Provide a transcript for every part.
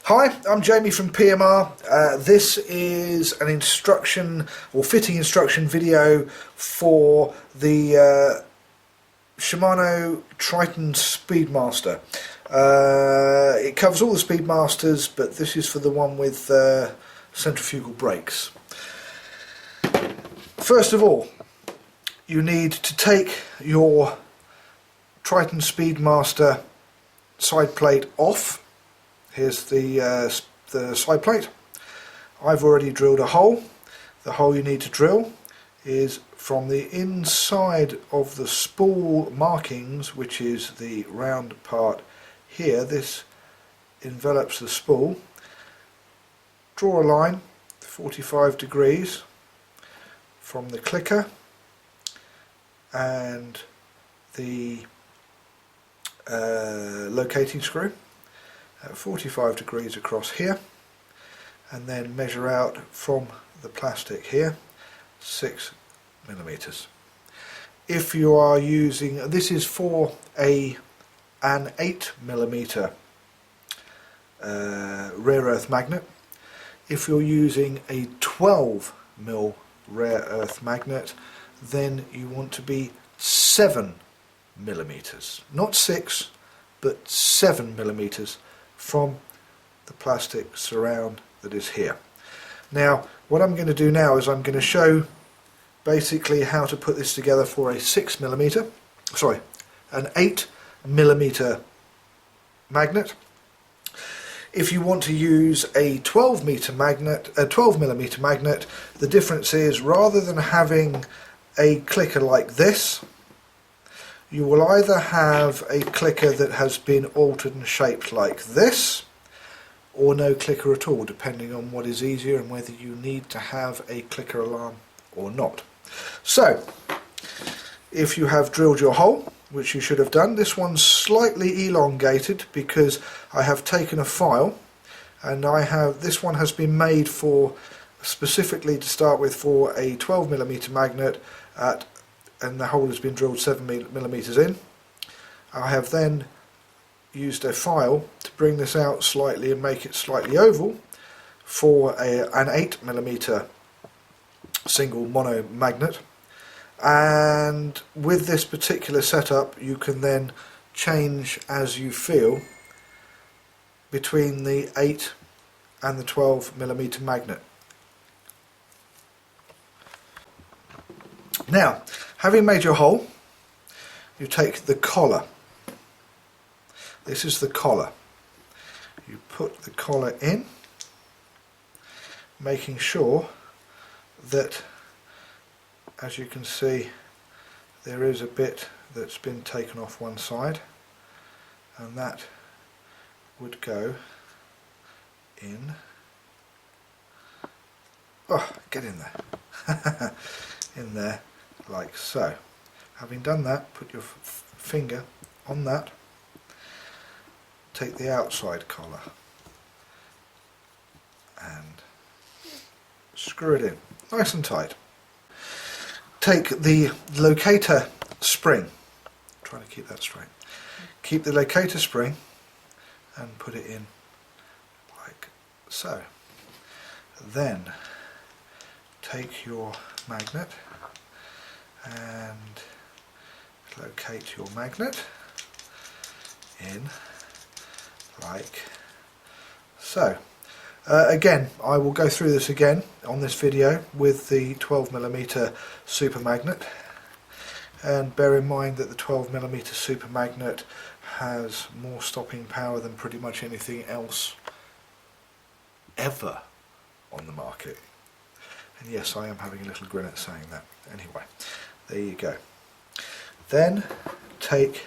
Hi, I'm Jamie from PMR. This is an instruction or fitting instruction video for the Shimano Triton Speedmaster. It covers all the Speedmasters, but this is for the one with centrifugal brakes. First of all, you need to take your Triton Speedmaster side plate off. Here's the side plate. I've already drilled a hole. The hole you need to drill is from the inside of the spool markings, which is the round part here. This envelops the spool. Draw a line 45 degrees from the clicker and the locating screw at 45 degrees across here, and then measure out from the plastic here 6 millimeters. If you are using, this is for an 8 millimeter rare earth magnet. If you're using a 12 mil rare earth magnet, then you want to be 7 millimeters, not 6 but 7 millimeters from the plastic surround that is here. Now what I'm going to do now is I'm going to show basically how to put this together for a 6 millimeter, sorry, an 8 millimeter magnet. If you want to use a 12 millimeter magnet, the difference is, rather than having a clicker like this, you will either have a clicker that has been altered and shaped like this, or no clicker at all, depending on what is easier and whether you need to have a clicker alarm or not. So, if you have drilled your hole, which you should have done, this one's slightly elongated because I have taken a file, and this one has been made for, specifically to start with, for a 12 millimeter magnet and the hole has been drilled 7 millimeters in. I have then used a file to bring this out slightly and make it slightly oval for an 8 millimeter single mono magnet. And with this particular setup, you can then change as you feel between the 8 and the 12 millimeter magnet. Now, having made your hole, you take the collar. This is the collar. You put the collar in, making sure that, as you can see, there is a bit that's been taken off one side, and that would go in. Oh, get in there. In there, like so. Having done that, put your finger on that, take the outside collar and screw it in nice and tight. Take the locator spring, try to keep that straight, keep the locator spring and put it in like so. Then take your magnet and locate your magnet in like so. Again, I will go through this again on this video with the 12 millimeter super magnet, and bear in mind that the 12 millimeter super magnet has more stopping power than pretty much anything else ever on the market. And yes, I am having a little grin at saying that. Anyway, there you go. Then take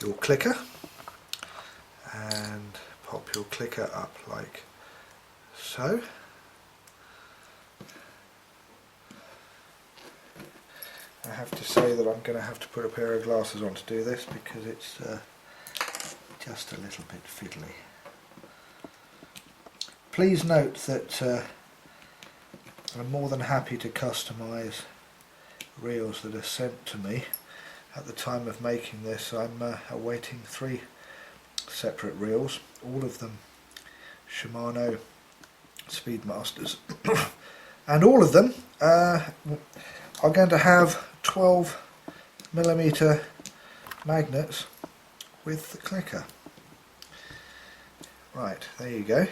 your clicker and pop your clicker up like so. I have to say that I'm going to have to put a pair of glasses on to do this because it's just a little bit fiddly. Please note that I'm more than happy to customise reels that are sent to me. At the time of making this, I'm awaiting 3 separate reels, all of them Shimano Speedmasters. And all of them are going to have 12mm magnets with the clicker. Right, there you go.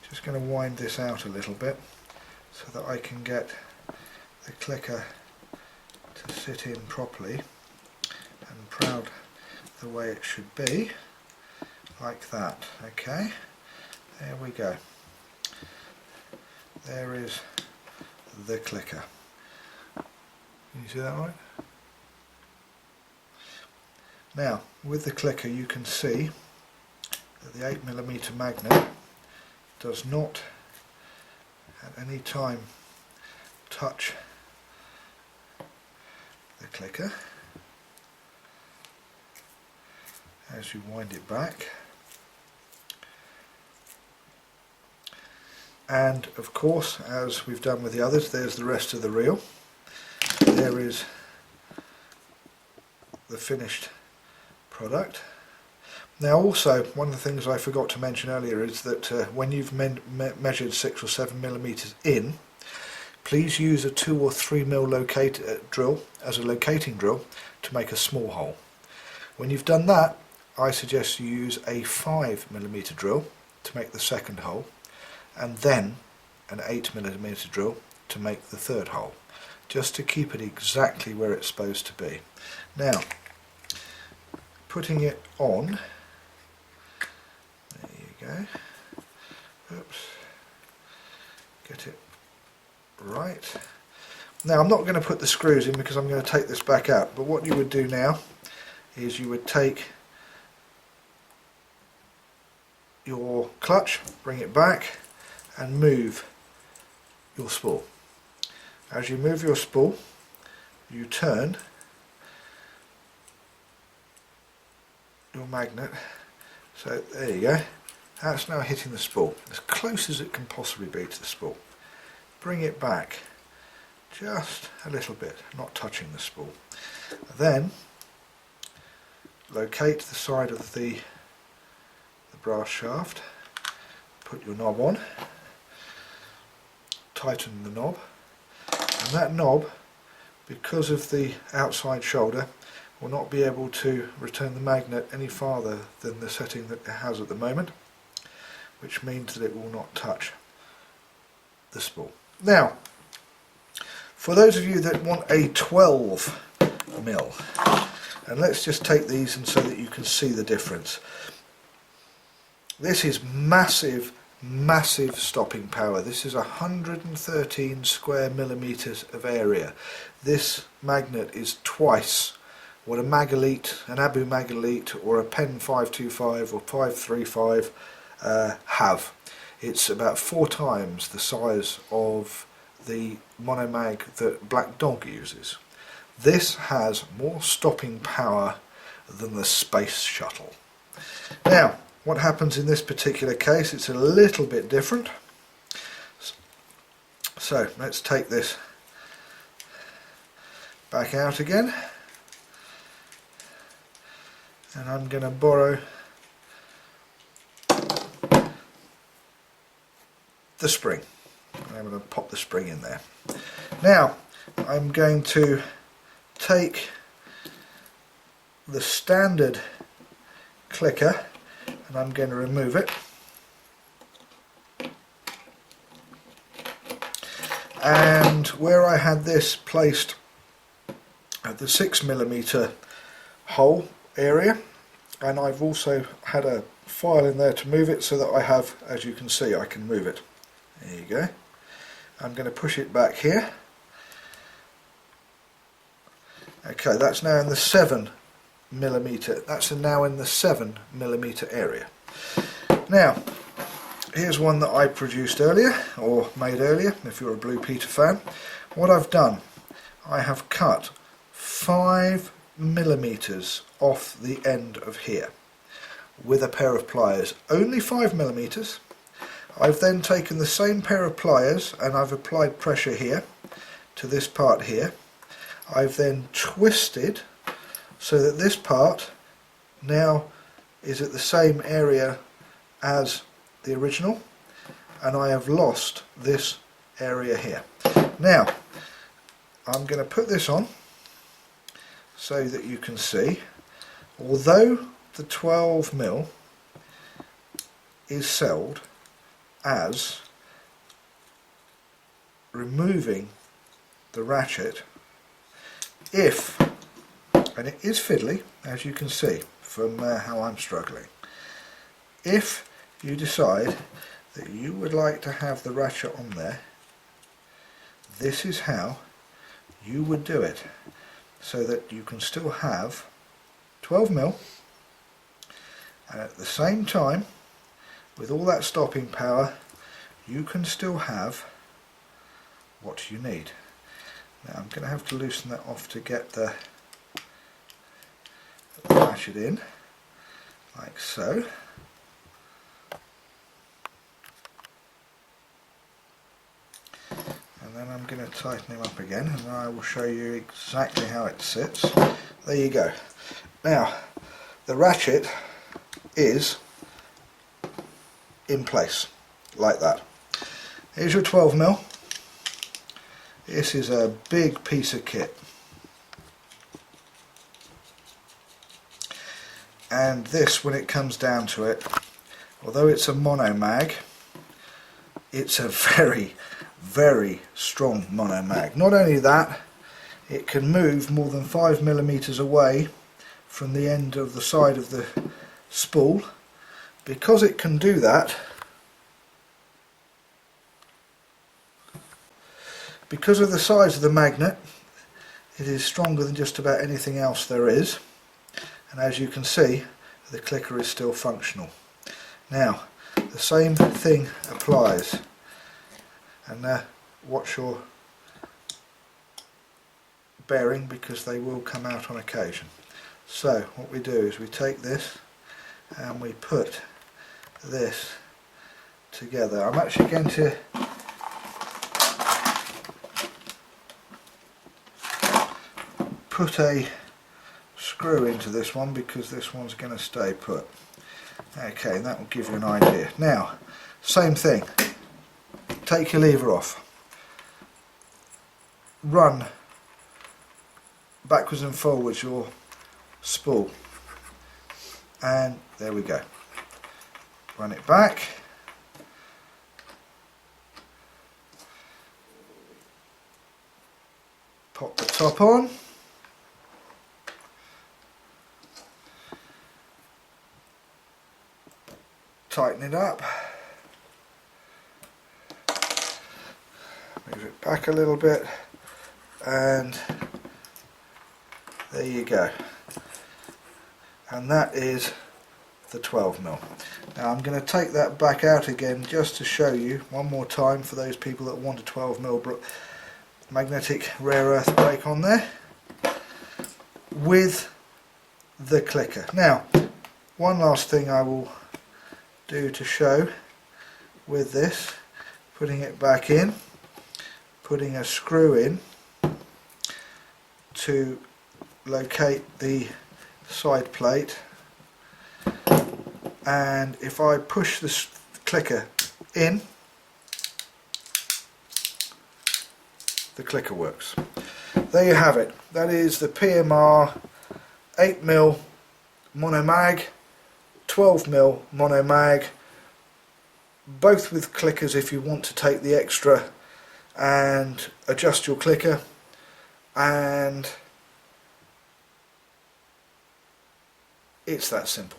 Just going to wind this out a little bit so that I can get the clicker to sit in properly and proud the way it should be, like that. Okay, there we go. There is the clicker. Can you see that right? Now, with the clicker you can see that the 8mm magnet does not at any time touch the clicker as you wind it back. And of course, as we've done with the others, there's the rest of the reel. There is the finished product. Now also, one of the things I forgot to mention earlier is that when you've measured 6 or 7mm in, please use a 2 or 3mm drill as a locating drill to make a small hole. When you've done that, I suggest you use a 5mm drill to make the second hole, and then an 8mm drill to make the third hole, just to keep it exactly where it's supposed to be. Now, putting it on, there you go, oops, get it right. Now I'm not going to put the screws in because I'm going to take this back out, but what you would do now is you would take your clutch, bring it back and move your spool. As you move your spool, you turn your magnet, so there you go, that's now hitting the spool as close as it can possibly be to the spool. Bring it back just a little bit, not touching the spool. Then locate the side of the brass shaft, put your knob on, tighten the knob, and that knob, because of the outside shoulder, will not be able to return the magnet any farther than the setting that it has at the moment, which means that it will not touch the spool. Now, for those of you that want a 12mm, and let's just take these and so that you can see the difference. This is massive stopping power. This is 113 square millimeters of area. This magnet is twice what a Magalite, an Abu Magalite or a Pen 525 or 535 have. It's about 4 times the size of the monomag that Black Dog uses. This has more stopping power than the Space Shuttle. Now, what happens in this particular case, it's a little bit different. So let's take this back out again, and I'm going to borrow the spring. I'm going to pop the spring in there. Now I'm going to take the standard clicker and I'm going to remove it, and where I had this placed at the 6mm hole area, and I've also had a file in there to move it so that I have, as you can see, I can move it. There you go. I'm going to push it back here. Okay, that's now in the 7mm. That's now in the 7mm area. Now, here's one that I produced earlier, or made earlier, if you're a Blue Peter fan. What I've done, I have cut 5mm off the end of here with a pair of pliers. Only 5mm. I've then taken the same pair of pliers and I've applied pressure here to this part here. I've then twisted so that this part now is at the same area as the original, and I have lost this area here. Now I'm going to put this on so that you can see, although the 12mm is sold as removing the ratchet, if, and it is fiddly as you can see from how I'm struggling, if you decide that you would like to have the ratchet on there, this is how you would do it, so that you can still have 12mm, and at the same time, with all that stopping power, you can still have what you need. Now I'm going to have to loosen that off to get the ratchet in, like so. And then I'm going to tighten him up again, and I will show you exactly how it sits. There you go. Now the ratchet is in place like that. Here's your 12mm. This is a big piece of kit, and this, when it comes down to it, although it's a mono mag, it's a very, very strong mono mag. Not only that, it can move more than 5mm away from the end of the side of the spool. Because it can do that, because of the size of the magnet, it is stronger than just about anything else there is, and as you can see, the clicker is still functional. Now the same thing applies, and watch your bearing because they will come out on occasion. So what we do is we take this and we put this together. I'm actually going to put a screw into this one because this one's going to stay put. Okay, and that will give you an idea. Now, same thing. Take your lever off. Run backwards and forwards your spool. And there we go. Run it back. Pop the top on. Tighten it up. Move it back a little bit, and there you go. And that is the 12mm. Now I'm going to take that back out again just to show you one more time for those people that want a 12mm magnetic rare earth brake on there with the clicker. Now one last thing I will do to show with this, putting it back in, putting a screw in to locate the side plate, and if I push this clicker in, the clicker works. There you have it. That is the PMR 8mm mono mag, 12mm mono mag, both with clickers if you want to take the extra and adjust your clicker, and it's that simple.